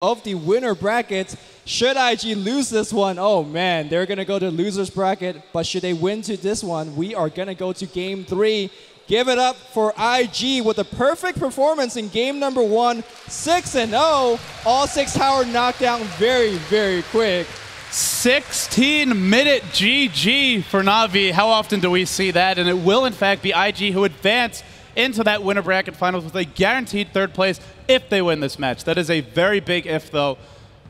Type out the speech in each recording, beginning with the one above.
of the winner brackets. Should IG lose this one, oh man, they're going to go to losers bracket. But should they win to this one, we are going to go to game 3. Give it up for IG with a perfect performance in game number 1, 6-0. All 6 tower knocked down very, very quick. 16-minute GG for Na'Vi. How often do we see that? And it will, in fact, be IG who advance into that winner bracket finals with a guaranteed 3rd place if they win this match. That is a very big if, though.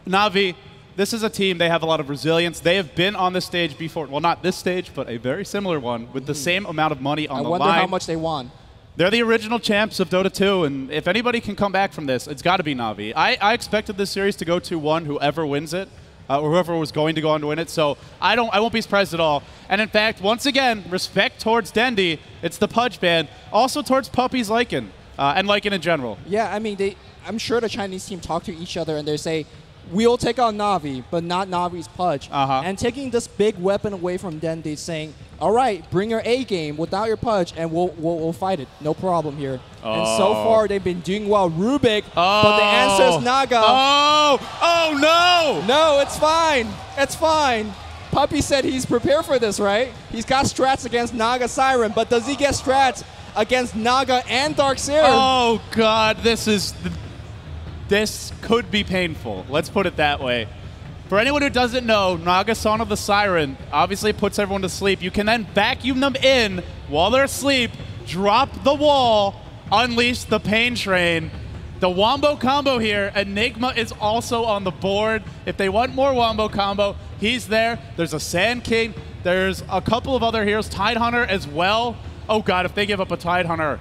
Na'Vi, this is a team, they have a lot of resilience. They have been on this stage before. Well, not this stage, but a very similar one with the same amount of money on the line. I wonder how much they won. They're the original champs of Dota 2, and if anybody can come back from this, it's got to be Na'Vi. I expected this series to go 2-1, whoever wins it. Or whoever was going to go on to win it, so I won't be surprised at all. And in fact, once again, respect towards Dendi. It's the Pudge band. Also towards Puppy's Lycan, and Lycan in general. Yeah, I mean, I'm sure the Chinese team talk to each other and they say, we'll take on Na'Vi, but not Na'Vi's Pudge. And taking this big weapon away from Dendi, saying, all right, bring your A game without your Pudge, and we'll fight it. No problem here. And so far, they've been doing well. Rubik, but the answer is Naga. Oh no! No, it's fine. It's fine. Puppy said he's prepared for this, right? He's got strats against Naga Siren, but does he get strats against Naga and Darkseer? Oh god, this could be painful. Let's put it that way. For anyone who doesn't know, Naga Son of the Siren obviously puts everyone to sleep. You can then vacuum them in while they're asleep, drop the wall, unleash the pain train. The Wombo combo here, Enigma is also on the board. If they want more Wombo combo, he's there. There's a Sand King. There's a couple of other heroes, Tidehunter as well. Oh god, if they give up a Tidehunter,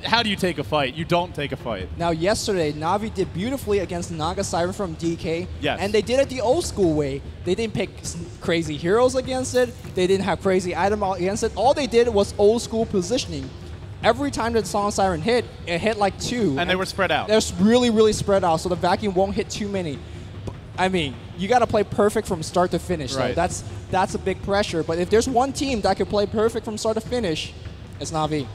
how do you take a fight? You don't take a fight. Now, yesterday, Na'Vi did beautifully against Naga Siren from DK. Yes. And they did it the old school way. They didn't pick crazy heroes against it. They didn't have crazy item against it. All they did was old school positioning. Every time the Song Siren hit, it hit like 2. And they were spread out. They're really, really spread out, so the vacuum won't hit too many. I mean, you got to play perfect from start to finish. Right. So that's a big pressure. But if there's one team that could play perfect from start to finish, it's Na'Vi.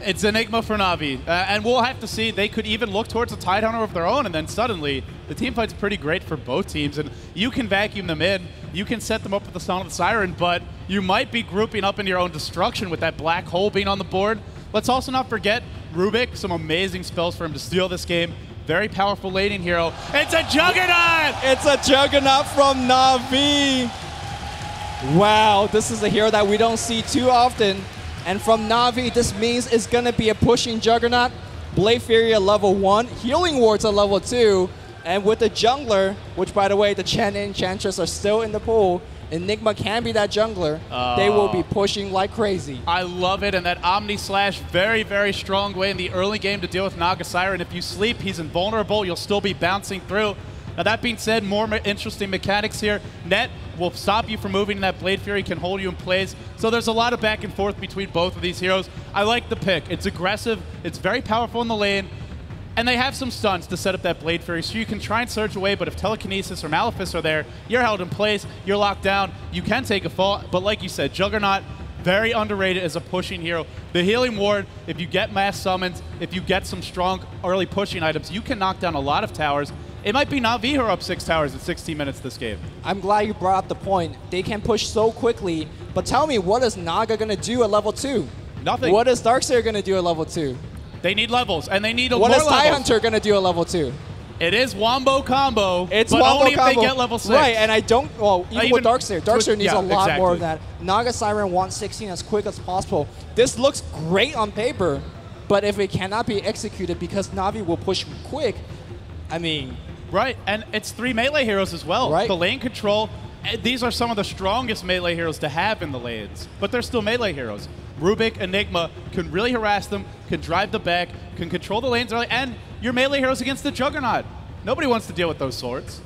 It's Enigma for Na'Vi, and we'll have to see. They could even look towards a Tidehunter of their own, and then suddenly the team fight's pretty great for both teams, and you can vacuum them in, you can set them up with the Song of the Siren, but you might be grouping up in your own destruction with that black hole being on the board. Let's also not forget Rubik, some amazing spells for him to steal this game. Very powerful laning hero. It's a Juggernaut! It's a Juggernaut from Na'Vi. Wow, this is a hero that we don't see too often. And from Na'Vi, this means it's going to be a pushing Juggernaut, Blade Fury at level 1, Healing Wards at level 2, and with the jungler, which by the way, the Chen and Enchantress are still in the pool, Enigma can be that jungler. They will be pushing like crazy. I love it, and that Omni Slash, very, very strong way in the early game to deal with Naga Siren. If you sleep, he's invulnerable, you'll still be bouncing through. Now that being said, more interesting mechanics here. Net will stop you from moving, and that Blade Fury can hold you in place. So there's a lot of back and forth between both of these heroes. I like the pick. It's aggressive, it's very powerful in the lane, and they have some stuns to set up that Blade Fury, so you can try and surge away, but if Telekinesis or Malefice are there, you're held in place, you're locked down, you can take a fall, but like you said, Juggernaut, very underrated as a pushing hero. The Healing Ward, if you get mass summons, if you get some strong early pushing items, you can knock down a lot of towers. It might be Na'Vi who are up 6 towers at 16 minutes this game. I'm glad you brought up the point. They can push so quickly, but tell me, what is Naga going to do at level 2? Nothing. What is Darkseer going to do at level 2? They need levels, and they need more What levels. is Tidehunter going to do at level 2? It is Wombo combo, It's but Wombo only combo. if they get level 6. Right, and I don't, well, even with Darkseer needs yeah, a lot more exactly. of that. Naga Siren wants 16 as quick as possible. This looks great on paper, but if it cannot be executed because Na'Vi will push quick, I mean... Right, and it's 3 melee heroes as well. Right. The lane control, these are some of the strongest melee heroes to have in the lanes, but they're still melee heroes. Rubik, Enigma can really harass them, can drive the back, can control the lanes early, and your melee heroes against the Juggernaut. Nobody wants to deal with those swords.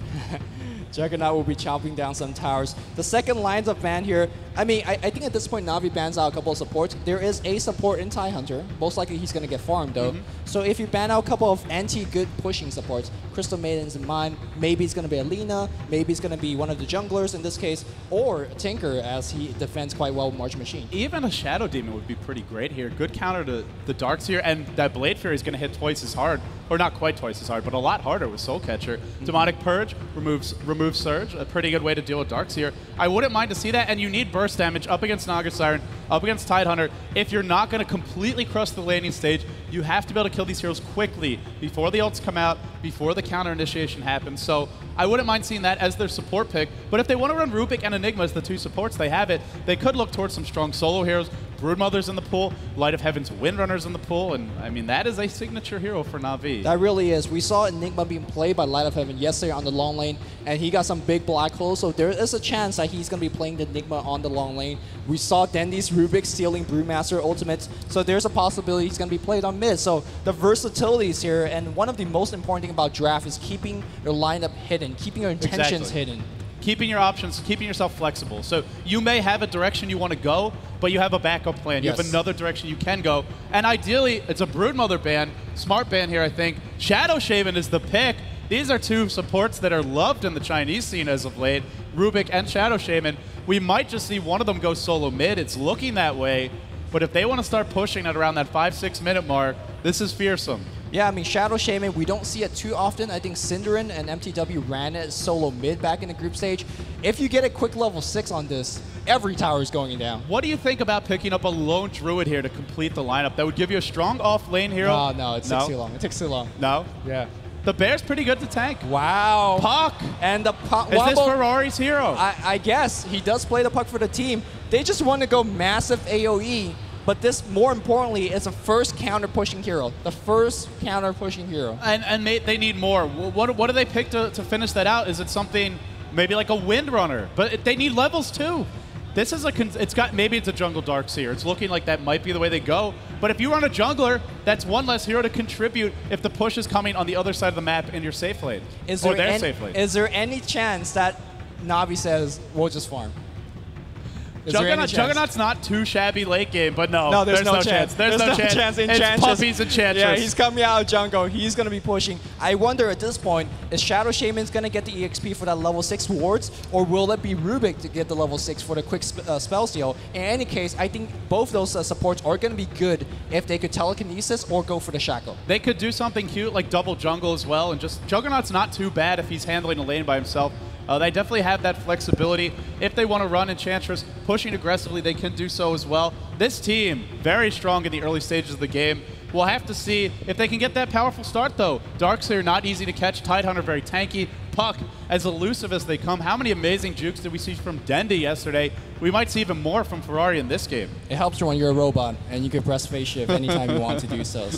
Juggernaut will be chopping down some towers. The second lines of ban here, I mean, I think at this point, Na'Vi bans out a couple of supports. There is a support in Tidehunter. Most likely he's going to get farmed, though. So if you ban out a couple of anti-good pushing supports, Crystal Maiden's in mind, maybe it's going to be Alina, maybe it's going to be one of the junglers in this case, or Tinker, as he defends quite well with March Machine. Even a Shadow Demon would be pretty great here. Good counter to the Darkseer, and that Blade Fury is going to hit twice as hard, or not quite twice as hard, but a lot harder with Soul Catcher. Demonic Purge removes Surge, a pretty good way to deal with Darkseer. I wouldn't mind to see that, and you need burst damage up against Naga Siren, up against Tidehunter. If you're not going to completely crush the landing stage, you have to be able to kill these heroes quickly before the ults come out, before the counter initiation happens. So I wouldn't mind seeing that as their support pick. But if they want to run Rubik and Enigma as the two supports, they have it. They could look towards some strong solo heroes. Broodmother's in the pool, Light of Heaven's Windrunner's in the pool, and I mean, that is a signature hero for Na'Vi. That really is. We saw Enigma being played by Light of Heaven yesterday on the long lane, and he got some big black holes, so there is a chance that he's going to be playing the Enigma on the long lane. We saw Dendy's Rubik stealing Brewmaster ultimates, so there's a possibility he's going to be played on mid. So the versatility is here, and one of the most important thing about draft is keeping your lineup hidden, keeping your intentions hidden. Keeping your options, keeping yourself flexible. So you may have a direction you want to go, but you have a backup plan. You have another direction you can go. And ideally, it's a Broodmother ban, smart ban here, I think. Shadow Shaman is the pick. These are two supports that are loved in the Chinese scene as of late, Rubik and Shadow Shaman. We might just see one of them go solo mid. It's looking that way. But if they want to start pushing at around that 5-6 minute mark, this is fearsome. Yeah, I mean, Shadow Shaman, we don't see it too often. I think Cinderin and MTW ran it solo mid back in the group stage. If you get a quick level 6 on this, every tower is going down. What do you think about picking up a lone Druid here to complete the lineup? That would give you a strong off-lane hero. No, it takes too long. It takes too long. No? Yeah. The Bear's pretty good to tank. Wow. Puck. And the Puck. Is this Ferrari's hero? I guess. He does play the Puck for the team. They just want to go massive AoE. But this, more importantly, is a first counter-pushing hero. The first counter-pushing hero. And they need more. What do they pick to finish that out? Is it something maybe like a Windrunner? But they need levels too. This is maybe it's a jungle Darkseer. It's looking like that might be the way they go. But if you run a jungler, that's one less hero to contribute if the push is coming on the other side of the map in your safe lane. Safe lane. Is there any chance that Na'Vi says, we'll just farm? Juggernaut's not too shabby late game, but no, there's no chance. There's no chance. It's puppies and Enchantress. Yeah, he's coming out of jungle. He's going to be pushing. I wonder at this point, is Shadow Shaman's going to get the EXP for that level 6 wards, or will it be Rubik to get the level 6 for the quick spell steal? In any case, I think both those supports are going to be good if they could telekinesis or go for the shackle. They could do something cute like double jungle as well, and just Juggernaut's not too bad if he's handling a lane by himself. They definitely have that flexibility. If they want to run Enchantress, pushing aggressively, they can do so as well. This team, very strong in the early stages of the game. We'll have to see if they can get that powerful start, though. Darkseer, not easy to catch. Tidehunter, very tanky. Puck, as elusive as they come. How many amazing jukes did we see from Dendy yesterday? We might see even more from Ferrari in this game. It helps when you're a robot, and you can press face shift anytime you want to do so.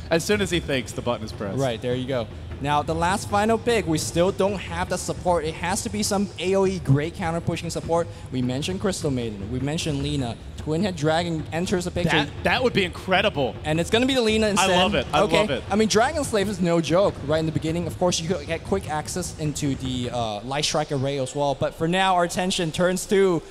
As soon as he thinks, the button is pressed. Right, there you go. Now, the last final pick, we still don't have the support. It has to be some AoE great counter-pushing support. We mentioned Crystal Maiden. We mentioned Lina. Twin Head Dragon enters the picture. That would be incredible. And it's going to be the Lina instead. I love it. I love it. I mean, Dragon Slave is no joke right in the beginning. Of course, you could get quick access into the Light Strike array as well. But for now, our attention turns to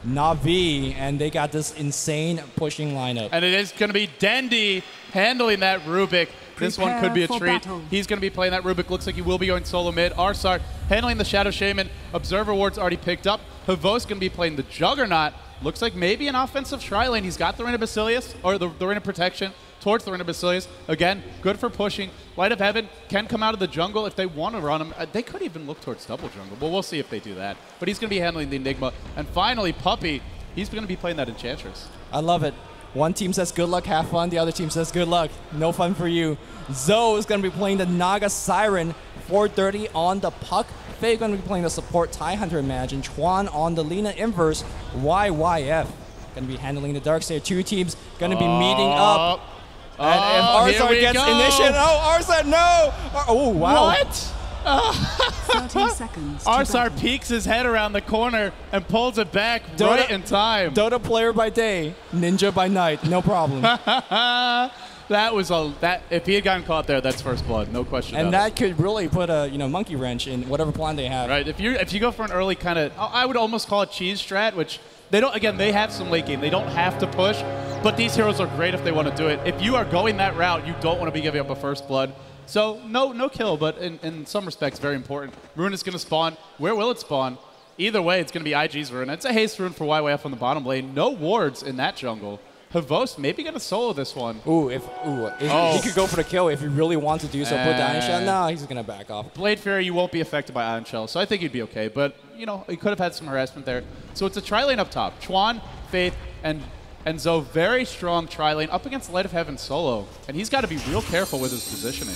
Na'Vi, and they got this insane pushing lineup. And it is going to be Dendy handling that Rubik. This one could be a treat. Battle. He's going to be playing that Rubik. Looks like he will be going solo mid. Arsart handling the Shadow Shaman. Observer Ward's already picked up. Havos going to be playing the Juggernaut. Looks like maybe an offensive Shrine Lane. He's got the Ring of Basilius, or the Ring of Protection towards the Ring of Basilius. Again, good for pushing. Light of Heaven can come out of the jungle if they want to run him. They could even look towards double jungle. Well, we'll see if they do that. But he's going to be handling the Enigma. And finally, Puppy. He's going to be playing that Enchantress. I love it. One team says good luck, have fun. The other team says good luck, no fun for you. Zoe is going to be playing the Naga Siren, 430 on the Puck. Faye going to be playing the support Tidehunter Imagine. Chuan on the Lina Inverse. YYF going to be handling the Darkseer. Two teams going to be meeting up. And if Arsar gets initiated, Arsar, no! Oh, wow. What? 30 seconds. Arsar peeks his head around the corner and pulls it back right in time. Dota player by day, ninja by night, no problem. That was if he had gotten caught there, that's first blood, no question. And about that could really put a monkey wrench in whatever plan they have. Right. If you go for an early kind of, I would almost call it cheese strat, which they don't. Again, they have some late game. They don't have to push, but these heroes are great if they want to do it. If you are going that route, you don't want to be giving up a first blood. So no kill, but in some respects, very important. Rune is going to spawn. Where will it spawn? Either way, it's going to be IG's rune. It's a haste rune for YYF on the bottom lane. No wards in that jungle. Havost maybe going to solo this one. If he could go for the kill if he really wants to do so. Put the Iron Shell. No, he's going to back off. Blade Fury, you won't be affected by Iron Shell, so I think he'd be okay. But, you know, he could have had some harassment there. So it's a tri-lane up top. Chuan, Faith, and Zoe, very strong tri-lane up against Light of Heaven solo. And he's got to be real careful with his positioning.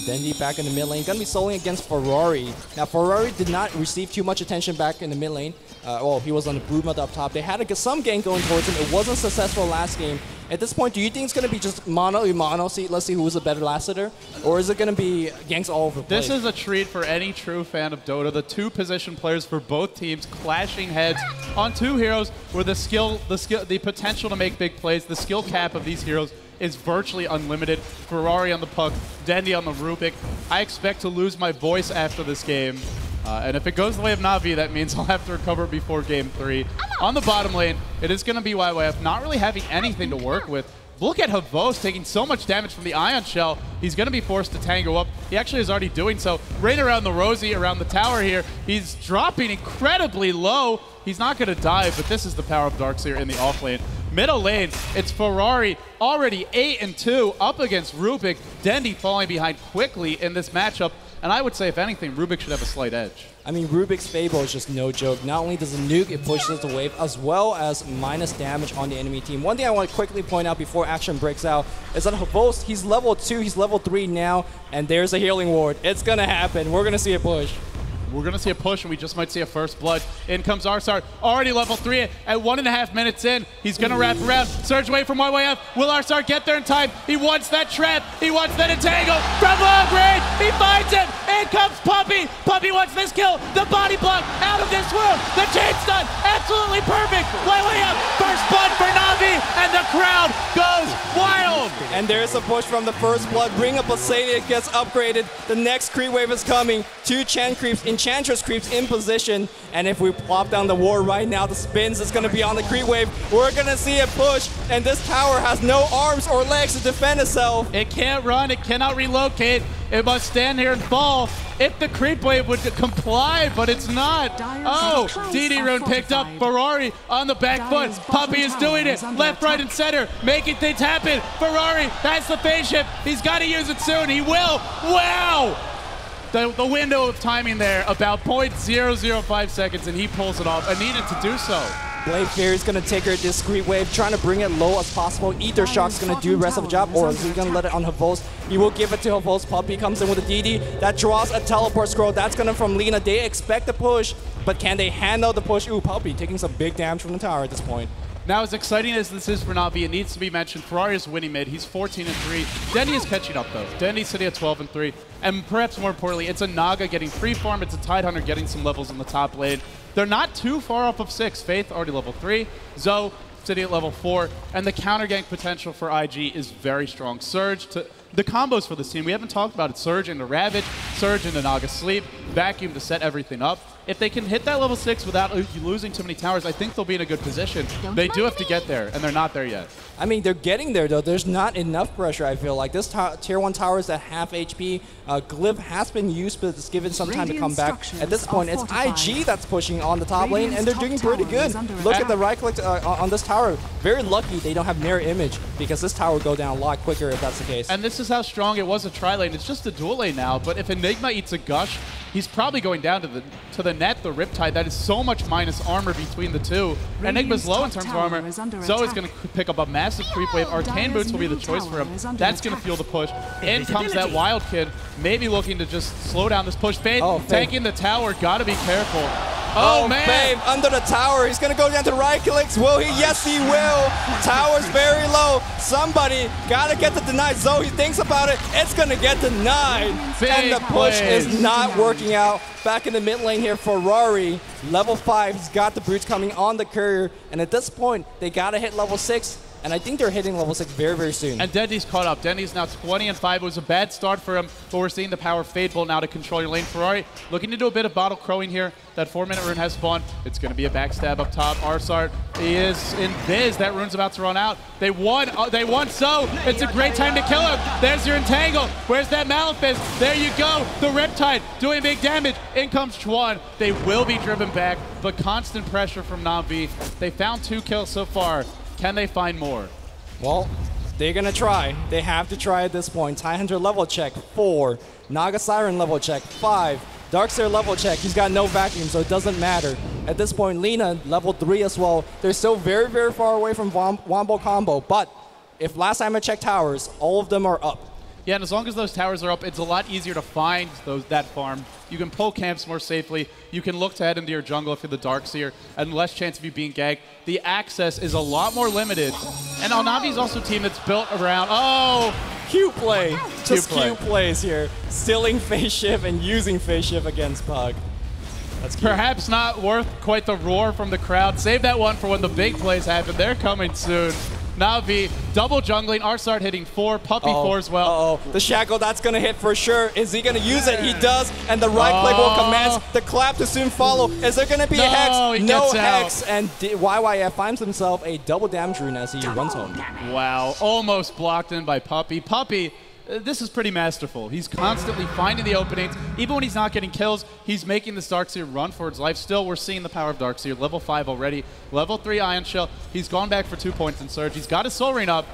Dendy back in the mid lane, gonna be soloing against Ferrari. Now Ferrari did not receive too much attention back in the mid lane. Well, he was on the blue mud up top. They had some gank going towards him. It wasn't successful last game. At this point, do you think it's gonna be just mono? Let's see who's a better last hitter, or is it gonna be ganks all over the place? This is a treat for any true fan of Dota. The two position players for both teams clashing heads on two heroes where the potential to make big plays, the skill cap of these heroes is virtually unlimited. Ferrari on the puck, Dendy on the Rubik. I expect to lose my voice after this game. And if it goes the way of Na'Vi, that means I'll have to recover before game 3. On the bottom lane, it is going to be YYF not really having anything to work with. Look at Havost taking so much damage from the Ion Shell. He's going to be forced to tango up. He actually is already doing so. Right around the Rosie, around the tower here. He's dropping incredibly low. He's not going to die, but this is the power of Darkseer in the off lane. Middle lane, it's Ferrari, already 8-2 up against Rubik. Dendy falling behind quickly in this matchup. And I would say, if anything, Rubik should have a slight edge. I mean, Rubik's Fable is just no joke. Not only does it nuke, it pushes the wave, as well as minus damage on the enemy team. One thing I want to quickly point out before action breaks out is that Havost, he's level 2, he's level 3 now, and there's a healing ward. It's going to happen. We're going to see a push. We're going to see a push, and we just might see a first blood. In comes Arsar, already level 3 at 1.5 minutes in. He's going to wrap around. Surge away from YYF. Will Arsar get there in time? He wants that trap. He wants that entangle. From long range, he finds him. In comes Puppey. Puppey wants this kill. The body block out of this world. The chain stun, absolutely perfect. YYF, first blood for Na'Vi, and the crowd goes wild. And there's a push from the first blood. Ring of Placidia gets upgraded. The next creep wave is coming. 2 Chen creeps. Enchantress creeps in position, and if we plop down the ward right now, the spins is going to be on the creep wave. We're going to see a push, and this tower has no arms or legs to defend itself. It can't run, it cannot relocate. It must stand here and fall. If the creep wave would comply, but it's not. Oh, DD Rune picked up Ferrari on the back foot. Puppey is doing it. Left, right, and center, making things happen. Ferrari has the phase shift. He's got to use it soon. He will. Wow! The window of timing there, about 0.005 seconds, and he pulls it off. I needed to do so. Blade Fury is going to take her discreet wave, trying to bring it low as possible. Ether Shock's going to do the rest of the job, or is he going to let it on Havost? He will give it to Havost. Puppey comes in with a DD. That draws a teleport scroll. That's going to from Lina. They expect the push, but can they handle the push? Ooh, Puppey taking some big damage from the tower at this point. Now, as exciting as this is for Na'Vi, it needs to be mentioned, Ferrari is winning mid. He's 14-3. Dendy is catching up, though. Dendy's sitting at 12-3. And perhaps more importantly, it's a Naga getting free farm. It's a Tidehunter getting some levels in the top lane. They're not too far off of 6. Faith, already level 3. Zoe, sitting at level 4. And the counter gank potential for IG is very strong. Surge to the combos for this team, we haven't talked about it. Surge into Ravage, Surge into Naga Sleep, Vacuum to set everything up. If they can hit that level 6 without losing too many towers, I think they'll be in a good position. They do have to get there, and they're not there yet. I mean, they're getting there, though. There's not enough pressure, I feel like. This tier 1 tower is at half HP. Glyph has been used, but it's given some time to come back. At this point, it's IG that's pushing on the top lane, and they're doing pretty good. Look at the right click on this tower. Very lucky they don't have mirror image, because this tower would go down a lot quicker if that's the case. And this is how strong it was a tri-lane. It's just a dual lane now, but if Enigma eats a Gush, he's probably going down to the net, the Riptide. That is so much minus armor between the two. Enigma's low in terms of armor. Zoe's going to pick up a massive creep wave. Arcane Boots will be the choice for him. That's going to fuel the push. In comes that Wild Kid, maybe looking to just slow down this push. Faith taking the tower. Got to be careful. Oh, man. Faith under the tower. He's going to go down to right clicks. Will he? Yes, he will. Tower's very low. Somebody got to get the denied. Zoe thinks about it. It's going to get denied. And the push is not working out. Back in the mid lane here, Ferrari, level 5. He's got the brutes coming on the courier. And at this point, they got to hit level 6. and I think they're hitting level 6 very, very soon. And Dendy's caught up. Dendy's now 20-5. It was a bad start for him, but we're seeing the power of Fade Bolt now to control your lane. Ferrari looking to do a bit of bottle crowing here. That 4-minute rune has spawned. It's going to be a backstab up top. Arsart is in Viz. That rune's about to run out. They won. So it's a great time to kill him. There's your Entangle. Where's that Malefice? There you go. The Riptide doing big damage. In comes Chuan. They will be driven back, but constant pressure from Na'Vi. They found 2 kills so far. Can they find more? Well, they're going to try. They have to try at this point. Tie Hunter level check, 4. Naga Siren level check, 5. Darkseer level check. He's got no vacuum, so it doesn't matter. At this point, Lina level 3 as well. They're still very, very far away from Wombo Combo, but if last time I checked towers, all of them are up. Yeah, and as long as those towers are up, it's a lot easier to find that farm. You can pull camps more safely. You can look to head into your jungle if you're the Darkseer, and less chance of you being gagged. The access is a lot more limited. And Na'Vi's also a team that's built around, Cute play. Just cute plays here. Stealing Phase Shift and using Phase Shift against Pug. That's cute. Perhaps not worth quite the roar from the crowd. Save that one for when the big plays happen. They're coming soon. Na'Vi double jungling. Arsart hitting 4. Puppey 4 as well. The shackle, that's going to hit for sure. Is he going to use it? He does. And the right click will commence. The clap to soon follow. Is there going to be a hex? No hex. And YYF finds himself a double damage rune as he runs home. Wow. Almost blocked in by Puppey. Puppey, this is pretty masterful. He's constantly finding the openings. Even when he's not getting kills, he's making this Darkseer run for his life. Still, we're seeing the power of Darkseer. Level 5 already. Level 3 Ion Shell. He's gone back for 2 points in Surge. He's got his Soul Ring up,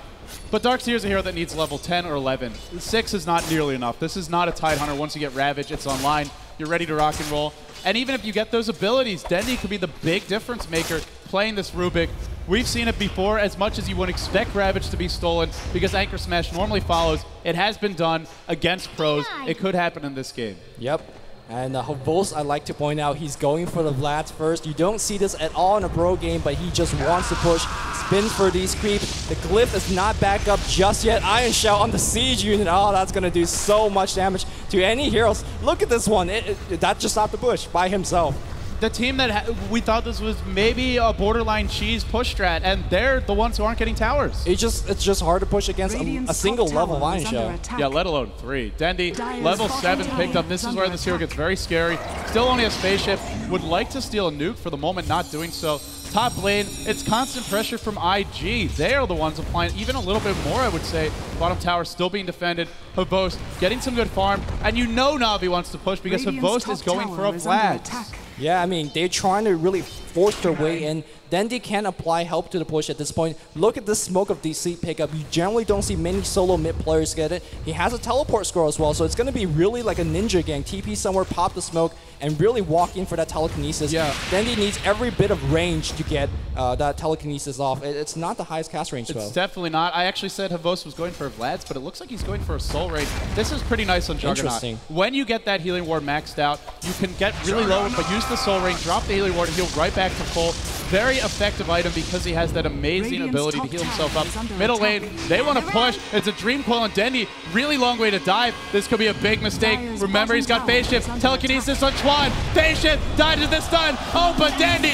but Darkseer is a hero that needs level 10 or 11. 6 is not nearly enough. This is not a Tide Hunter. Once you get Ravage, it's online. You're ready to rock and roll. And even if you get those abilities, Dendy could be the big difference maker playing this Rubik. We've seen it before. As much as you wouldn't expect Ravage to be stolen, because Anchor Smash normally follows, it has been done against pros. It could happen in this game. Yep. And Havos, I'd like to point out, he's going for the Vlads first. You don't see this at all in a pro game, but he just wants to push. Spins for these creeps. The Glyph is not back up just yet. Iron Shell on the Siege unit. Oh, that's going to do so much damage to any heroes. Look at this one. That just stopped the push by himself. The team that we thought this was maybe a borderline cheese push strat, and they're the ones who aren't getting towers. It's just hard to push against a single level Iron Shell. Yeah, let alone 3. Dendy, level 7 picked up. This is where this hero gets very scary. Still only has Phase Shift. Would like to steal a nuke for the moment, not doing so. Top lane, it's constant pressure from IG. They are the ones applying even a little bit more, I would say. Bottom tower still being defended. Havos getting some good farm. And you know Na'Vi wants to push because Havos is going for a Vlad. Yeah, I mean, they're trying to really force their way in. Dendy can apply help to the push at this point. Look at this Smoke of DC pickup. You generally don't see many solo mid players get it. He has a teleport scroll as well, so it's going to be really like a ninja gang. TP somewhere, pop the smoke, and really walk in for that telekinesis. Yeah. Dendy needs every bit of range to get that telekinesis off. It's not the highest cast range, though. It's definitely not. I actually said Havos was going for Vlad's, but it looks like he's going for a Soul Ring. This is pretty nice on Juggernaut. Interesting. When you get that Healing Ward maxed out, you can get really low, but use the Soul Ring, drop the Healing Ward, and heal right back to full. Very effective item because he has that amazing ability to heal himself up. Middle lane, they want to push. It's a Dream Coil on Dendy. Really long way to dive. This could be a big mistake. Remember, he's got Phase Shift. Telekinesis on Chuan. Phase Shift, died to the stun. Oh, but Dendy.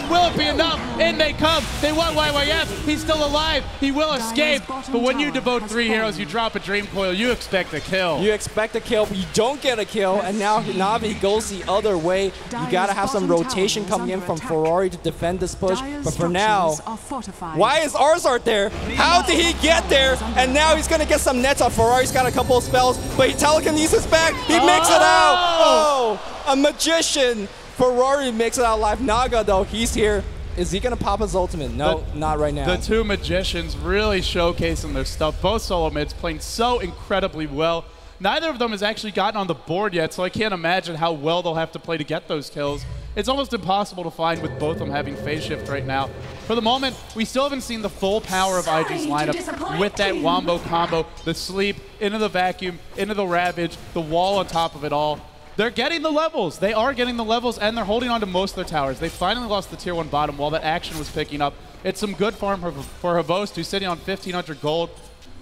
Will it be enough? In they come. They want YYF. He's still alive. He will escape. But when you devote 3 heroes, you drop a Dream Coil, you expect a kill. You expect a kill, but you don't get a kill. And now Na'Vi goes the other way. You got to have some rotation coming in from Ferrari to defend this push, but for now, why is Arsart there? How did he get there? And now he's going to get some nets off. Ferrari's got a couple of spells, but he telekinesis back. He makes it out. Oh, a magician. Ferrari makes it out alive. Naga, though, he's here. Is he going to pop his ultimate? No, not right now. The 2 magicians really showcasing their stuff. Both solo mids playing so incredibly well. Neither of them has actually gotten on the board yet, so I can't imagine how well they'll have to play to get those kills. It's almost impossible to find with both of them having Phase Shift right now. For the moment, we still haven't seen the full power of IG's lineup with that Wombo combo, the sleep, into the vacuum, into the Ravage, the wall on top of it all. They're getting the levels. They are getting the levels, and they're holding on to most of their towers. They finally lost the Tier 1 bottom while that action was picking up. It's some good farm for Havos, who's sitting on 1,500 gold.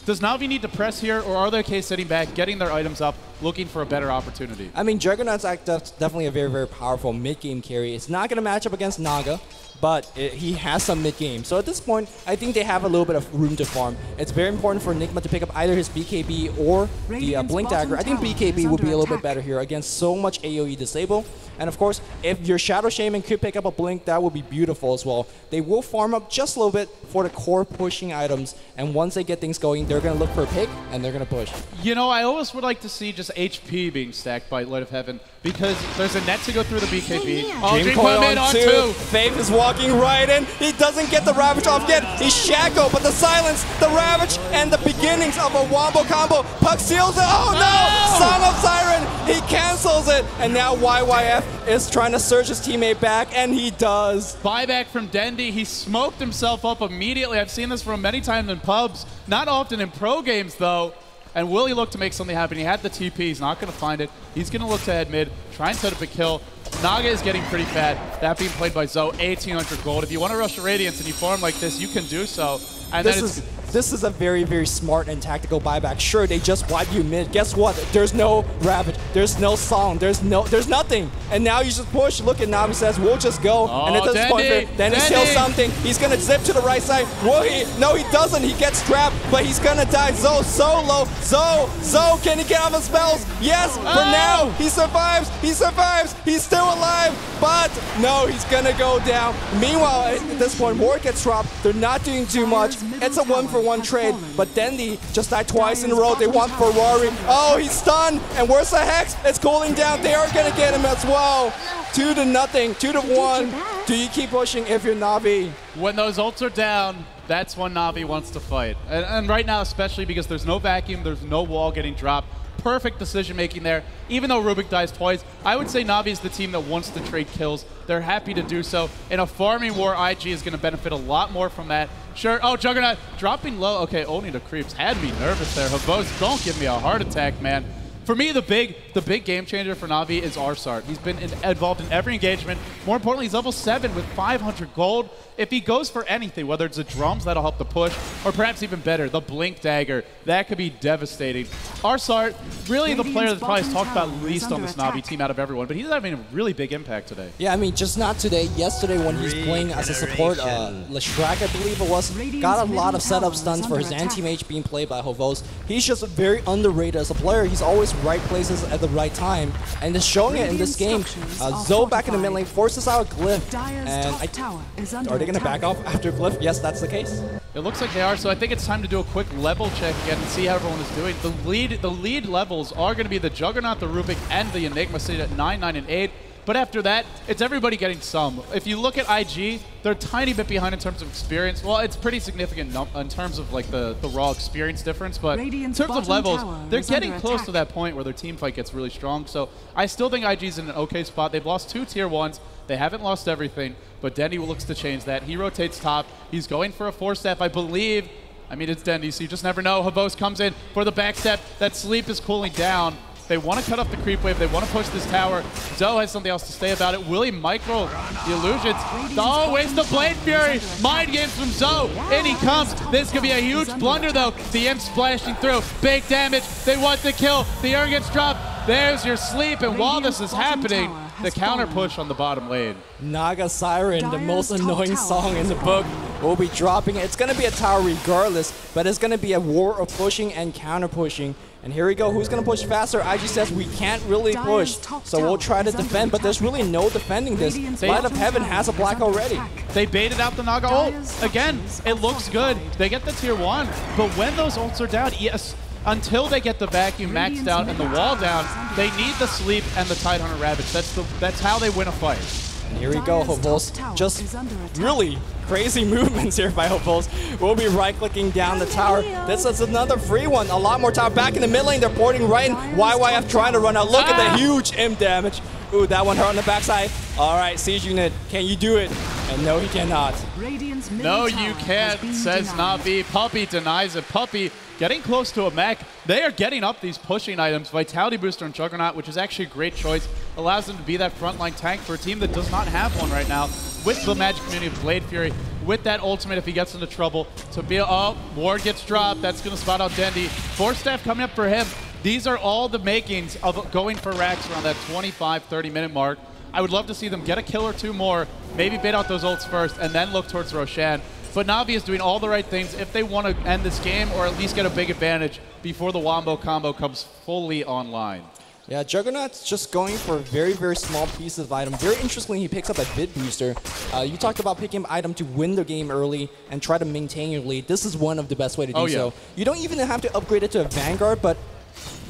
Does Na'Vi need to press here, or are they okay sitting back, getting their items up, looking for a better opportunity. I mean, Juggernaut's definitely a very, very powerful mid-game carry. It's not going to match up against Naga, but he has some mid-game. So at this point, I think they have a little bit of room to farm. It's very important for Enigma to pick up either his BKB or the Blink Dagger. I think BKB would be a little bit better here against so much AoE disable. And of course, if your Shadow Shaman could pick up a Blink, that would be beautiful as well. They will farm up just a little bit for the core pushing items, and once they get things going, they're going to look for a pick, and they're going to push. You know, I always would like to see just HP being stacked by Light of Heaven, because there's a net to go through the BKB. Oh, Dream Coil mid on two. Faith is walking right in. He doesn't get the Ravage off yet. He's Shaco, but the silence, the Ravage, and the beginnings of a wombo combo. Puck seals it. Oh no! Song of Siren. He cancels it, and now YYF is trying to surge his teammate back, and he does. Buyback from Dendi. He smoked himself up immediately. I've seen this from many times in pubs, not often in pro games though. And will he look to make something happen? He had the TP. He's not going to find it. He's going to look to head mid, try and set up a kill. Naga is getting pretty fat. That being played by Zoe, 1,800 gold. If you want to rush a Radiance and you farm like this, you can do so. And this is a very, very smart and tactical buyback. Sure, they just wipe you mid. Guess what? There's no Ravage. There's no Song. There's nothing. And now you just push. Look at Navi says, we'll just go. Oh, and at this point, then he kills something. He's going to zip to the right side. Will he? No, he doesn't. He gets trapped, but he's going to die. Zoe solo. Zoe, can he get off his spells? Yes, for now. He survives. He survives. He's still alive, but no, he's going to go down. Meanwhile, at this point, Ward gets dropped. They're not doing too much. It's a 1-for-1 trade, but Dendi just died twice in a row. They want Ferrari. Oh, he's stunned, and where's the Hex? It's cooling down. They are going to get him as well. 2-0, 2-1. Do you keep pushing if you're Na'Vi? When those ults are down, that's when Na'Vi wants to fight. And right now, especially because there's no vacuum, there's no wall getting dropped. Perfect decision making there. Even though Rubik dies twice, I would say Na'Vi is the team that wants to trade kills. They're happy to do so. In a farming war, IG is going to benefit a lot more from that. Sure. Oh, Juggernaut dropping low. Okay, only the creeps had me nervous there. Havos, don't give me a heart attack, man. For me, the big game changer for Na'Vi is Arsart. He's been involved in every engagement. More importantly, he's level 7 with 500 gold. If he goes for anything, whether it's the drums that'll help the push, or perhaps even better, the Blink Dagger, that could be devastating. Arsart, really the player that's probably talked about least on this Na'Vi team out of everyone, but he's having a really big impact today. Yeah, I mean, just not today. Yesterday when he's playing as a support, Leshrac, I believe it was, got a lot of setup stuns for his anti-mage being played by Havos. He's just very underrated as a player. He's always right places at the right time, and is showing it in this game. Zoe back in the mid lane forces out a Glyph, and are they going to back off after Glyph? Yes, that's the case. It looks like they are, so I think it's time to do a quick level check again and see how everyone is doing. The lead levels are going to be the Juggernaut, the Rubik, and the Enigma sitting at 9, 9, and 8. But after that, it's everybody getting some. If you look at IG, they're a tiny bit behind in terms of experience. Well, it's pretty significant in terms of like the raw experience difference, but in terms of levels, they're getting close to that point where their team fight gets really strong. So I still think IG's in an okay spot. They've lost 2 tier 1s. They haven't lost everything, but Dendi looks to change that. He rotates top. He's going for a 4-step, I believe. I mean, it's Dendi, so you just never know. Havos comes in for the backstep. That sleep is cooling down. They want to cut off the creep wave. They want to push this tower. Zoe has something else to say about it. Willie micro the illusions. Oh, waste the Blade Fury. Mind games from Zoe. In he comes. This could be a huge blunder, though. The imp splashing through. Big damage. They want the kill. The Urn gets dropped. There's your sleep. And while this is happening, the counter push on the bottom lane. Naga Siren, the most annoying song in the book, will be dropping. It's going to be a tower regardless, but it's going to be a war of pushing and counter pushing. And here we go. Who's going to push faster? IG says we can't really push, so we'll try to defend, but there's really no defending this. Light of Heaven has a black already. They baited out the Naga ult. Again, it looks good. They get the tier 1, but when those ults are down, yes, until they get the vacuum maxed out and the wall down, they need the sleep and the Tidehunter Ravage. That's how they win a fight. And here we go, Havos. Just really crazy movements here by Havos. We'll be right-clicking down the tower. This is another free one. A lot more tower. Back in the mid lane, they're porting right in. YYF trying to run out. Look at the huge imp damage. Ooh, that one hurt on the backside. All right, Siege Unit, can you do it? And no, he cannot. No, you can't, says Na'Vi. Puppey denies it. Puppey getting close to a mech. They are getting up these pushing items. Vitality Booster and Juggernaut, which is actually a great choice, allows them to be that frontline tank for a team that does not have one right now. With the Magic Community of Blade Fury, with that ultimate if he gets into trouble. To be, oh, Ward gets dropped. That's going to spot out Dendi. 4-staff coming up for him. These are all the makings of going for racks around that 25, 30-minute mark. I would love to see them get a kill or two more, maybe bait out those ults first, and then look towards Roshan. But Na'Vi is doing all the right things if they want to end this game or at least get a big advantage before the Wombo combo comes fully online. Yeah, Juggernaut's just going for a very, very small piece of item. Very interestingly, he picks up a bid booster. You talked about picking up item to win the game early and try to maintain your lead. This is one of the best way to do so. You don't even have to upgrade it to a Vanguard, but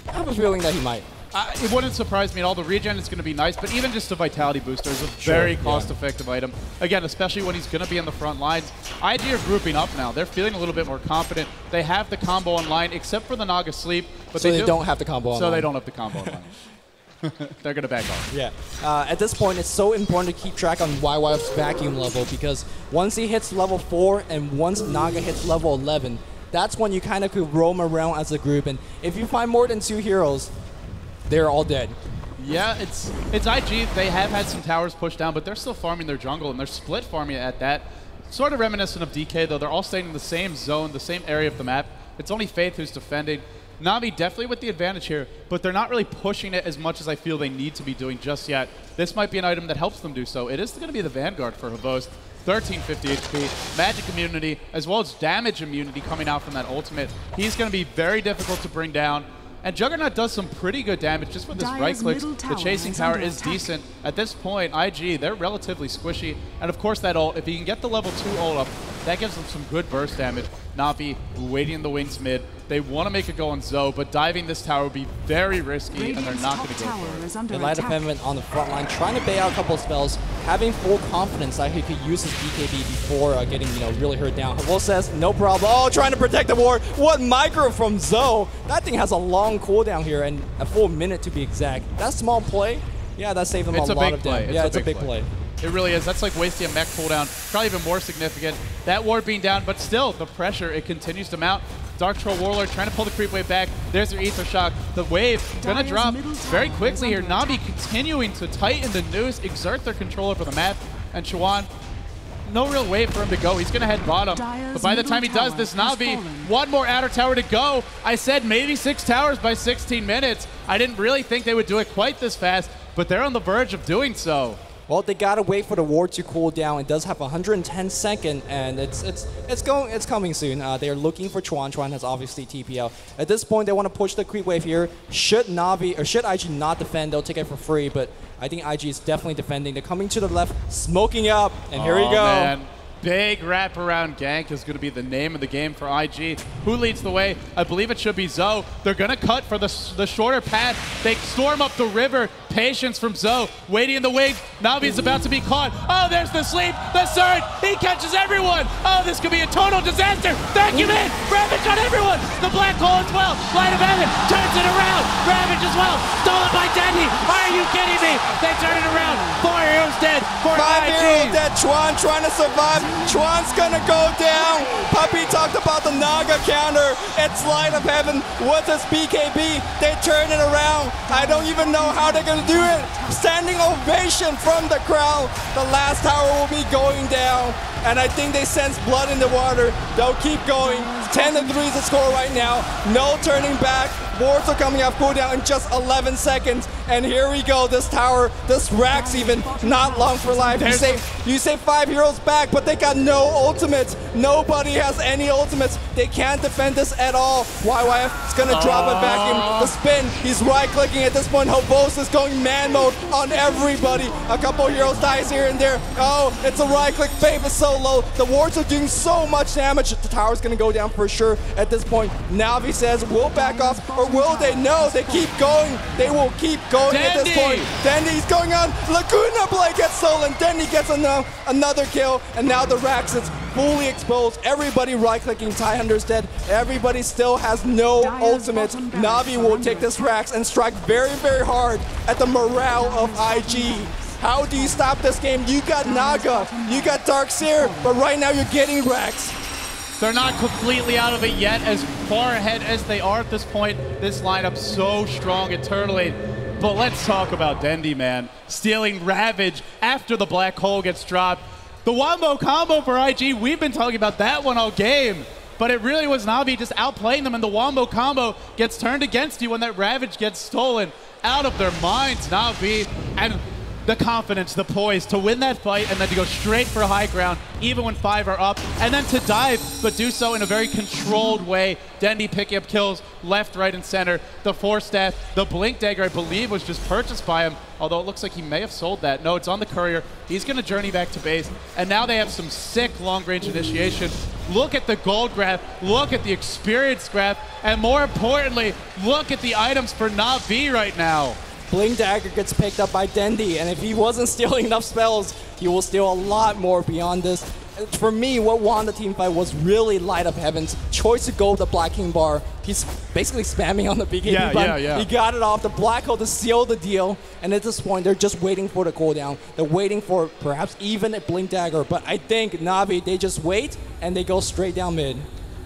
I have a feeling that he might. It wouldn't surprise me at all. The regen is going to be nice, but even just a Vitality Booster is a very cost-effective item. Again, especially when he's going to be in the front lines. IG are grouping up now. They're feeling a little bit more confident. They have the combo online, except for the Naga Sleep. But so they don't have the combo online. So they don't have the combo online. They're going to back off. Yeah. At this point, it's so important to keep track on YYF's vacuum level, because once he hits level 4 and once Naga hits level 11, that's when you kind of could roam around as a group. And if you find more than 2 heroes, they're all dead. Yeah, it's IG. They have had some towers pushed down, but they're still farming their jungle, and they're split farming at that. Sort of reminiscent of DK, though. They're all staying in the same zone, the same area of the map. It's only Faith who's defending. Na'Vi definitely with the advantage here, but they're not really pushing it as much as I feel they need to be doing just yet. This might be an item that helps them do so. It is going to be the Vanguard for Havost. 1350 HP, magic immunity, as well as damage immunity coming out from that ultimate. He's going to be very difficult to bring down. And Juggernaut does some pretty good damage just with this right click. The chasing tower is decent. At this point, IG, they're relatively squishy. And of course that ult, if he can get the level 2 ult up, that gives them some good burst damage. Na'Vi waiting in the wings mid. They want to make a go on Zoe, but diving this tower would be very risky, and they're not going to go for it. The Light of Heaven on the front line, trying to bait out a couple of spells, having full confidence that he could use his BKB before getting really hurt down. Will says, no problem. Oh, trying to protect the ward. What micro from Zoe? That thing has a long cooldown here, and a full minute to be exact. That small play, yeah, that saved them a lot of damage. Yeah, it's a big play. It really is. That's like wasting a mech cooldown. Probably even more significant. That ward being down, but still, the pressure, it continues to mount. Dark Troll Warlord trying to pull the creep wave back. There's their Ether Shock. The wave gonna drop very quickly here. Na'Vi continuing to tighten the noose, exert their control over the map. And Chuan, no real way for him to go. He's gonna head bottom. But by the time he does this, Na'Vi, one more outer tower to go. I said maybe 6 towers by 16 minutes. I didn't really think they would do it quite this fast, but they're on the verge of doing so. Well, they gotta wait for the ward to cool down. It does have 110 seconds, and it's coming soon. They are looking for Chuan. Chuan has obviously TP out. At this point, they want to push the creep wave here. Should Na'Vi or should IG not defend, they'll take it for free. But I think IG is definitely defending. They're coming to the left, smoking up, and here we go. Man. Big wraparound gank is going to be the name of the game for IG. Who leads the way? I believe it should be Zoe. They're going to cut for the shorter path. They storm up the river. Patience from Zoe. Waiting in the wings. Na'Vi's about to be caught. Oh, there's the sleep. The surge. He catches everyone. Oh, this could be a total disaster. Vacuum in. Ravage on everyone. The black hole as well. Light of Heaven turns it around. Ravage as well. Stolen by Dendy. Are you kidding me? They turn it around. 4 heroes dead. 5 heroes dead. Chuan trying to survive. Chuan's gonna go down. Puppy talked about the Naga counter. It's Light of Heaven with his BKB. They turn it around. I don't even know how they're gonna do it. Standing ovation from the crowd. The last tower will be going down. And I think they sense blood in the water. They'll keep going. 10-3 is the score right now. No turning back. Wards are coming off cooldown in just 11 seconds. And here we go. This tower, this Rax even, not long for life. You say 5 heroes back, but they got no ultimates. Nobody has any ultimates. They can't defend this at all. YYF is going to drop a vacuum. The spin, he's right-clicking at this point. Hobos is going man mode on everybody. A couple heroes dies here and there. Oh, it's a right-click. Faith is so low. The wards are doing so much damage. The tower's going to go down for sure at this point. Na'Vi says, we'll back off, or will they? No, they keep going. They will keep going at this point. Dendy's going on. Laguna Blade gets stolen. Dendy gets another kill, and now the Rax is fully exposed. Everybody right-clicking. Tidehunter's dead. Everybody still has no ultimate. Na'Vi will take this Rax and strike very, very hard at the morale of IG. How do you stop this game? You got Naga, you got Darkseer, but right now you're getting Rax. They're not completely out of it yet, as far ahead as they are at this point. This lineup's so strong internally. But let's talk about Dendy, man. Stealing Ravage after the black hole gets dropped. The Wombo combo for IG, we've been talking about that one all game. but it really was Na'Vi just outplaying them, and the Wombo combo gets turned against you when that Ravage gets stolen. Out of their minds, Na'Vi, and the confidence, the poise to win that fight and then to go straight for high ground, even when 5 are up, and then to dive, but do so in a very controlled way. Dendy picking up kills left, right, and center. The Force Staff, the Blink Dagger, I believe, was just purchased by him, although it looks like he may have sold that. No, it's on the Courier. He's going to journey back to base, and now they have some sick long-range initiation. Look at the gold graph, look at the experience graph, and more importantly, look at the items for Na'Vi right now. Blink Dagger gets picked up by Dendy, and if he wasn't stealing enough spells, he will steal a lot more beyond this. For me, what won the team fight was really Light Up Heaven's choice to go with the Black King bar. He's basically spamming on the BKB button. He got it off the Black Hole to seal the deal, and at this point, they're just waiting for the cooldown. They're waiting for perhaps even a Blink Dagger, but I think Na'Vi, they just wait, and they go straight down mid.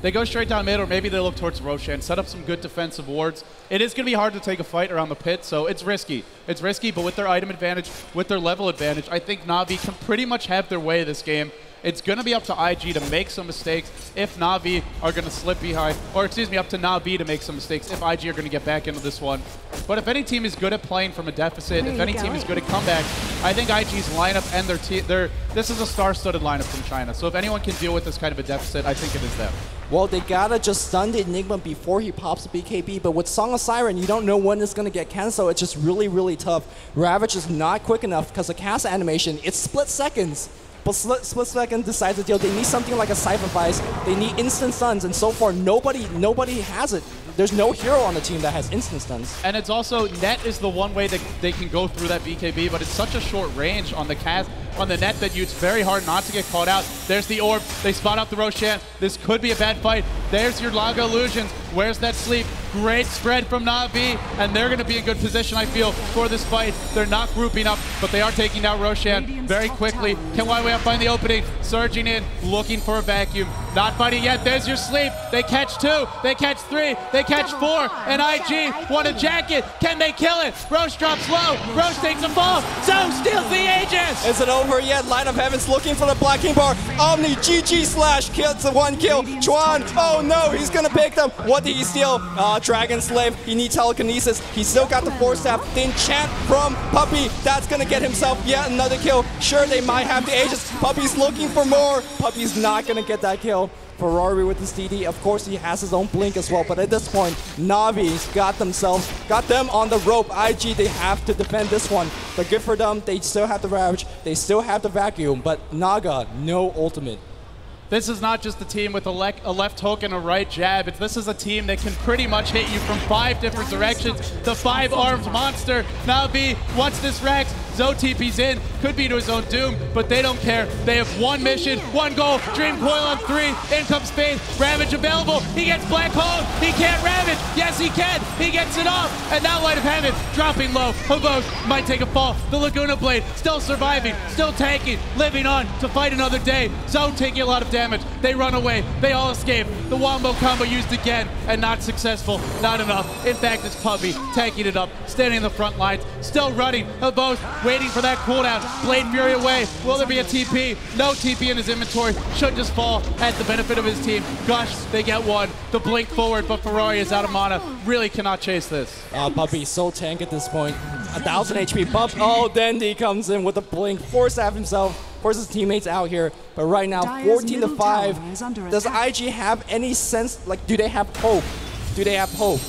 They go straight down mid, or maybe they look towards Roshan, set up some good defensive wards. It is going to be hard to take a fight around the pit, so it's risky. It's risky, but with their item advantage, with their level advantage, I think Na'Vi can pretty much have their way this game. It's going to be up to IG to make some mistakes if Na'Vi are going to slip behind, or excuse me, up to Na'Vi to make some mistakes if IG are going to get back into this one. But if any team is good at playing from a deficit, if any team is good at comeback, I think IG's lineup and their team, this is a star-studded lineup from China. So if anyone can deal with this kind of a deficit, I think it is them. Well, they gotta just stun the Enigma before he pops the BKB, but with Song of Siren, you don't know when it's gonna get canceled. It's just really, really tough. Ravage is not quick enough because the cast animation, it's split seconds. But split second decides to deal. They need something like a Siphon Vice. They need instant stuns, and so far nobody has it. There's no hero on the team that has instant stuns. And it's also, net is the one way that they can go through that BKB, but it's such a short range on the cast, on the net, that it's very hard not to get caught out. There's the orb. They spot out the Roshan. This could be a bad fight. There's your Laga Illusions. Where's that sleep? Great spread from Na'Vi, and they're going to be in good position, I feel, for this fight. They're not grouping up, but they are taking down Roshan very quickly. Can YWAY find the opening? Surging in, looking for a vacuum. Not fighting yet. There's your sleep. They catch 2. They catch 3. They catch 4. And IG want a jacket. Can they kill it? Roche drops low. Roche takes a fall. Zone steals the Aegis. Is it over yet? Light of Heaven's looking for the Black King bar. Omni GG slash kills the 1 kill. Chuan, oh no, he's gonna pick them. What did he steal? Dragon Slave. He needs telekinesis. He still got the Force Staff. The enchant from Puppey. That's gonna get himself yet another kill. Sure, they might have the Aegis. Puppey's looking for more. Puppey's not gonna get that kill. Ferrari with his DD, of course he has his own blink as well, but at this point, Na'Vi's got them on the rope. IG, they have to defend this one. But good for them, they still have the Ravage, they still have the Vacuum, but Naga, no ultimate. This is not just a team with a left hook and a right jab. This is a team that can pretty much hit you from 5 different directions. The 5-armed monster. Na'Vi, once this racks, Zoe TP's in. Could be to his own doom, but they don't care. They have one mission, one goal. Dream Coil on 3. In comes Spain. Ravage available. He gets Black Hole. He can't Ravage. Yes, he can. He gets it off. And now Light of Heaven dropping low. Hobos might take a fall. The Laguna Blade still surviving, still tanking, living on to fight another day. Zoe taking a lot of damage. They run away. They all escape. The Wombo combo used again and not successful. Not enough. In fact, it's Puppey tanking it up, standing in the front lines, still running. Hobos waiting for that cooldown. Blade Fury away. Will there be a TP? No TP in his inventory. Should just fall at the benefit of his team. Gosh, they get one. The blink forward, but Ferrari is out of mana. Really cannot chase this. Puppey so tank at this point. 1,000 HP. Oh, Dendy comes in with a blink. Force Staff himself. Forces his teammates out here. But right now, 14-5. Does IG have any sense? Like, do they have hope? Do they have hope?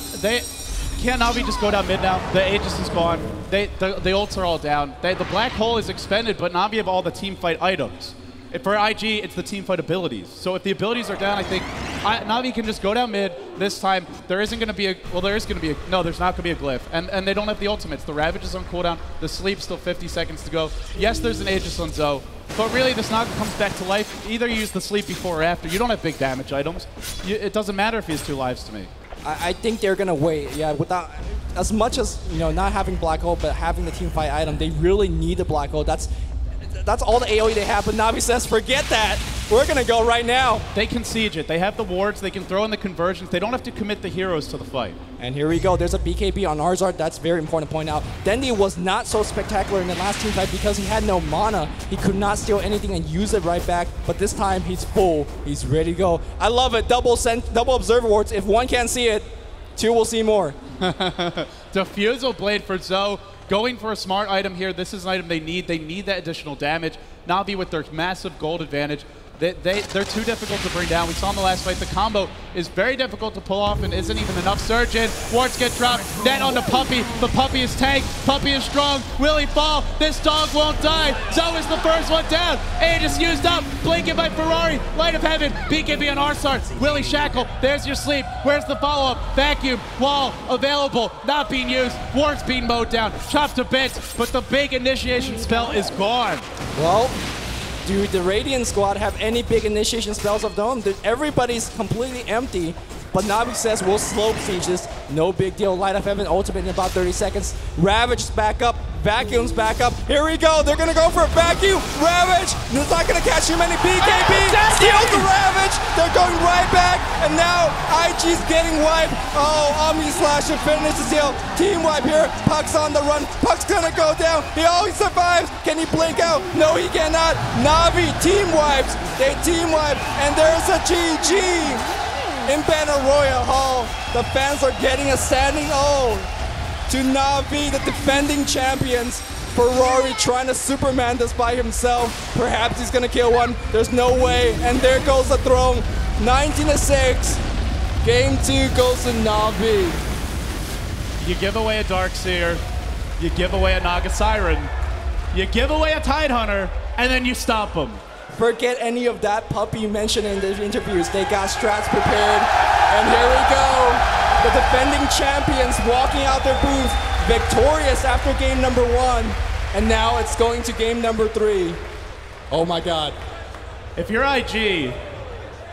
Can't Na'Vi just go down mid now? The Aegis is gone. The ults are all down. The Black Hole is expended, but Na'Vi have all the team fight items. For IG, it's the team fight abilities. So if the abilities are down, I think Na'Vi can just go down mid. This time, there isn't going to be a... Well, there is going to be a... No, there's not going to be a glyph. And they don't have the ultimates. The Ravage is on cooldown. The Sleep's still 50 seconds to go. Yes, there's an Aegis on Zoe. But really, this Naga comes back to life. Either you use the Sleep before or after. You don't have big damage items. It doesn't matter if he has 2 lives to me. I think they're gonna wait. Yeah, without as much as not having Black Hole, but having the team fight item, they really need the Black Hole. That's all the AoE they have. But Na'Vi says, forget that. We're going to go right now. They can siege it. They have the wards. They can throw in the conversions. They don't have to commit the heroes to the fight. And here we go. There's a BKB on Arzard. That's very important to point out. Dendy was not so spectacular in the last team fight because he had no mana. He could not steal anything and use it right back. But this time, he's full. He's ready to go. I love it. Double observer wards. If one can't see it, two will see more. Diffusal Blade for Zoe. Going for a smart item here. This is an item they need. They need that additional damage. Na'Vi with their massive gold advantage. They're too difficult to bring down. We saw in the last fight, the combo is very difficult to pull off and isn't even enough surge in. Wards get dropped. Net on the Puppey. The Puppey is tanked. Puppey is strong. Will he fall? This dog won't die. Zoe is the first one down. Aegis used up. Blinking by Ferrari. Light of Heaven. BKB on Arsart. Willie Shackle. There's your sleep. Where's the follow-up? Vacuum. Wall. Available. Not being used. Wards being mowed down. Chopped to bits. But the big initiation spell is gone. Well, do the Radiant squad have any big initiation spells of their own? Everybody's completely empty, but Na'Vi says we'll slow siege this. No big deal. Light of Heaven ultimate in about 30 seconds. Ravage's back up. Vacuum's back up. Here we go. They're going to go for a vacuum. Ravage. It's not going to catch too many. BKB steals the Ravage. They're going right back. And now IG's getting wiped. Oh, Omni Slash to finish the deal. Team wipe here. Puck's on the run. Puck's going to go down. He always survives. Can he blink out? No, he cannot. Na'Vi team wipes. They team wipe. And there's a GG. In Banner Royal Hall, the fans are getting a standing O to Na'Vi, the defending champions. Ferrari trying to Superman this by himself. Perhaps he's gonna kill one. There's no way. And there goes the throne. 19-6. Game 2 goes to Na'Vi. You give away a Darkseer, you give away a Naga Siren, you give away a Tidehunter, and then you stop them. Forget any of that Puppey mentioned in the interviews. They got strats prepared. And here we go. The defending champions walking out their booth, victorious after game number 1. And now it's going to game number 3. Oh my God. If you're IG,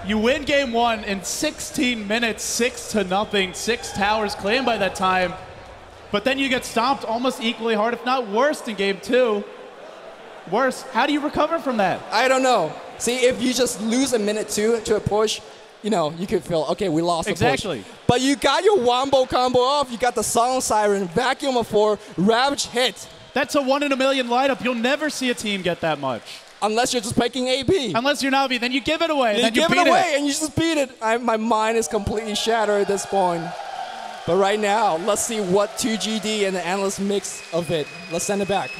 you win game 1 in 16 minutes, 6-0, 6 towers claimed by that time. But then you get stomped almost equally hard, if not worse, in game 2. Worse. How do you recover from that? I don't know. See, if you just lose a minute 2 to a push, you know, you could feel, okay, we lost exactly. the push. But you got your wombo combo off. You got the Song Siren, Vacuum of 4, Ravage hit. That's a 1 in a million lineup. You'll never see a team get that much. Unless you're just picking AP. Unless you're Na'Vi, then you give it away. You give it away and you just beat it. My mind is completely shattered at this point. But right now, let's see what 2GD and the analyst mix of it. Let's send it back.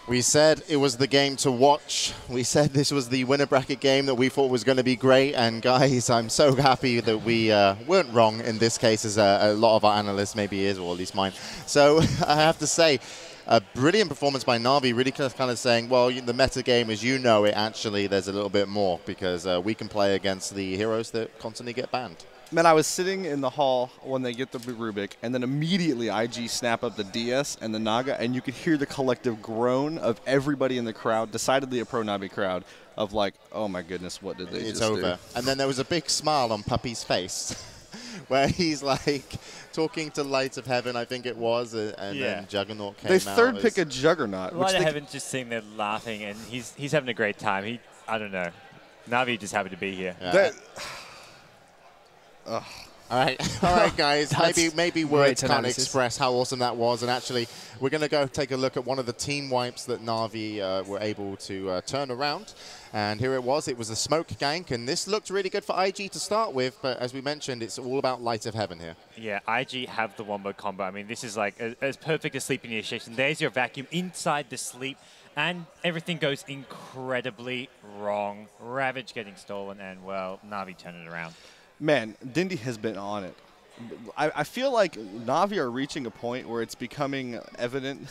We said it was the game to watch. We said this was the winner bracket game that we thought was going to be great. And guys, I'm so happy that we weren't wrong in this case, as a lot of our analysts maybe is, or at least mine. So I have to say, a brilliant performance by Na'Vi, really kind of saying, well, the meta game as you know it, actually there's a little bit more, because we can play against the heroes that constantly get banned. Man, I was sitting in the hall when they get the Rubik, and then immediately IG snap up the DS and the Naga, and you could hear the collective groan of everybody in the crowd, decidedly a pro Na'Vi crowd, of like, oh my goodness, what did they just do? It's over. And then there was a big smile on Puppey's face, where he's like talking to Light of Heaven, I think it was, and then Juggernaut came out. They third pick a Juggernaut. Light of Heaven just sitting there laughing, and he's having a great time. I don't know. Na'Vi just happy to be here. Yeah. All right, guys. maybe words can't express how awesome that was. And actually, we're going to go take a look at one of the team wipes that Na'Vi were able to turn around. And here it was. It was a smoke gank, and this looked really good for IG to start with. But as we mentioned, it's all about Light of Heaven here. Yeah, IG have the wombo combo. I mean, this is like as perfect as sleep initiation. There's your vacuum inside the sleep, and everything goes incredibly wrong. Ravage getting stolen, and well, Na'Vi turn it around. Man, Dindy has been on it. I feel like Na'Vi are reaching a point where it's becoming evident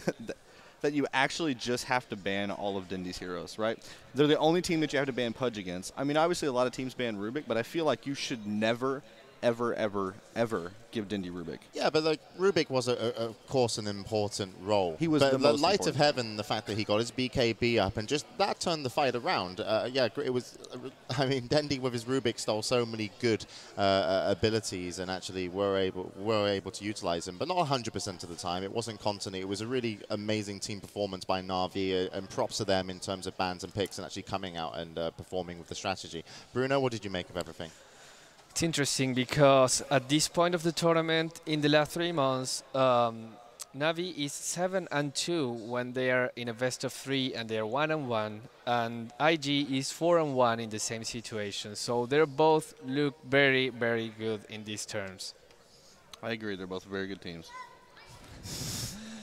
that you actually just have to ban all of Dindy's heroes, right? They're the only team that you have to ban Pudge against. I mean, obviously a lot of teams ban Rubik, but I feel like you should never ever, ever, ever give Dindy Rubik. Yeah, but like Rubik was, of course, an important role. He was but the most light important. of heaven, the fact that he got his BKB up and just that turned the fight around. Yeah, it was. I mean, Dendy with his Rubik stole so many good abilities and actually were able to utilize them, but not 100% of the time. It wasn't constantly. It was a really amazing team performance by Na'Vi, and props to them in terms of bans and picks and actually coming out and performing with the strategy. Bruno, what did you make of everything? It's interesting because at this point of the tournament, in the last 3 months, Na'Vi is 7-2 when they are in a best of 3 and they are 1-1, and IG is 4-1 in the same situation. So they both look very, very good in these terms. I agree. They're both very good teams.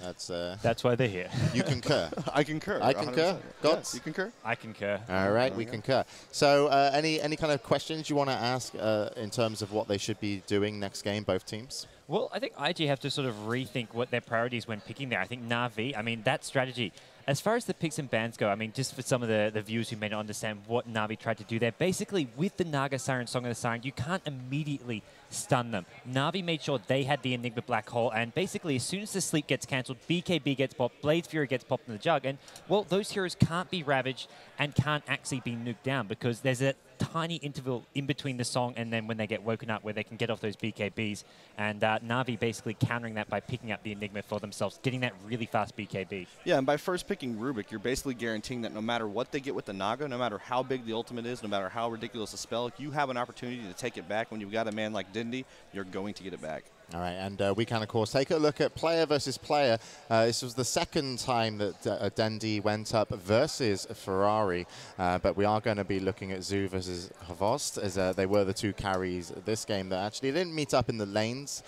That's why they're here. You concur? I concur. I concur. 100%. Gods? Yeah, you concur? I concur. All right, we concur. So any kind of questions you want to ask in terms of what they should be doing next game, both teams? Well, I think IG have to sort of rethink what their priorities when picking there. I think Na'Vi, I mean, that strategy, as far as the picks and bans go, I mean, just for some of the viewers who may not understand what Na'Vi tried to do there, basically with the Naga Siren, Song of the Siren, you can't immediately stun them. Na'Vi made sure they had the Enigma Black Hole, and basically as soon as the sleep gets cancelled, BKB gets popped, Blade Fury gets popped in the jug, and, well, those heroes can't be ravaged and can't actually be nuked down because there's a tiny interval in between the song and then when they get woken up where they can get off those BKBs, and Na'Vi basically countering that by picking up the Enigma for themselves, getting that really fast BKB. Yeah, and by first picking Rubik, you're basically guaranteeing that no matter what they get with the Naga, no matter how big the ultimate is, no matter how ridiculous the spell, if you have an opportunity to take it back when you've got a man like Dindy, you're going to get it back. All right, and we can, of course, take a look at player versus player. This was the second time that Dendy went up versus Ferrari, but we are going to be looking at Zoo versus Havost, as they were the two carries this game that actually didn't meet up in the lanes,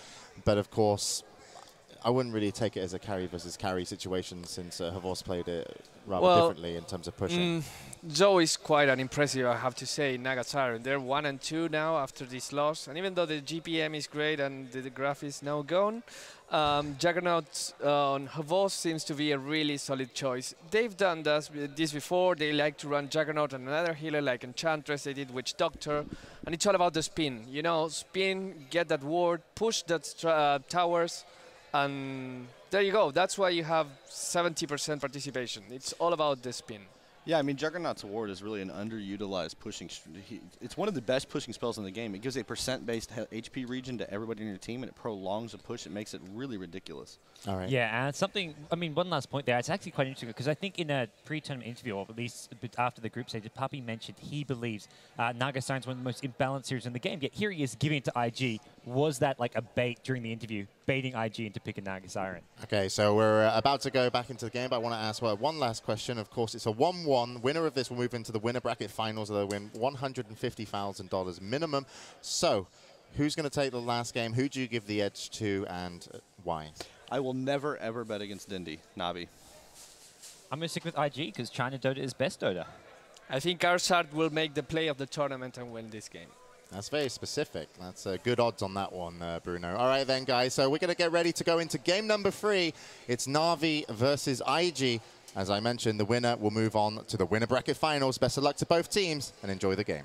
but of course, I wouldn't really take it as a carry versus carry situation since Havost played it rather differently in terms of pushing. Joe is quite unimpressive, I have to say, Naga Siren. They're 1-2 now after this loss, and even though the GPM is great and the graph is now gone, Juggernaut on Havost seems to be a really solid choice. They've done this before. They like to run Juggernaut and another healer like Enchantress. They did Witch Doctor, and it's all about the spin. You know, spin, get that ward, push that towers, and there you go. That's why you have 70% participation. It's all about the spin. Yeah, I mean, Juggernaut's Ward is really an underutilized pushing. It's one of the best pushing spells in the game. It gives a percent-based HP region to everybody in your team, and it prolongs a push. It makes it really ridiculous. All right. Yeah, and something, I mean, one last point there. It's actually quite interesting because I think in a pre-tournament interview, or at least after the group stage, Puppy mentioned he believes Naga Siren's one of the most imbalanced heroes in the game. Yet here he is giving it to IG. Was that like a bait during the interview, baiting IG into picking Naga Siren? Okay, so we're about to go back into the game, but I want to ask one last question. Of course, it's a 1-1. Winner of this will move into the winner bracket finals. They'll win $150,000 minimum. So, who's going to take the last game? Who do you give the edge to, and why? I will never, ever bet against Dindy, Na'Vi. I'm going to stick with IG because China Dota is best Dota. I think Arsart will make the play of the tournament and win this game. That's very specific. That's good odds on that one, Bruno. All right then, guys. So we're going to get ready to go into game number 3. It's Na'Vi versus IG. As I mentioned, the winner will move on to the winner bracket finals. Best of luck to both teams and enjoy the game.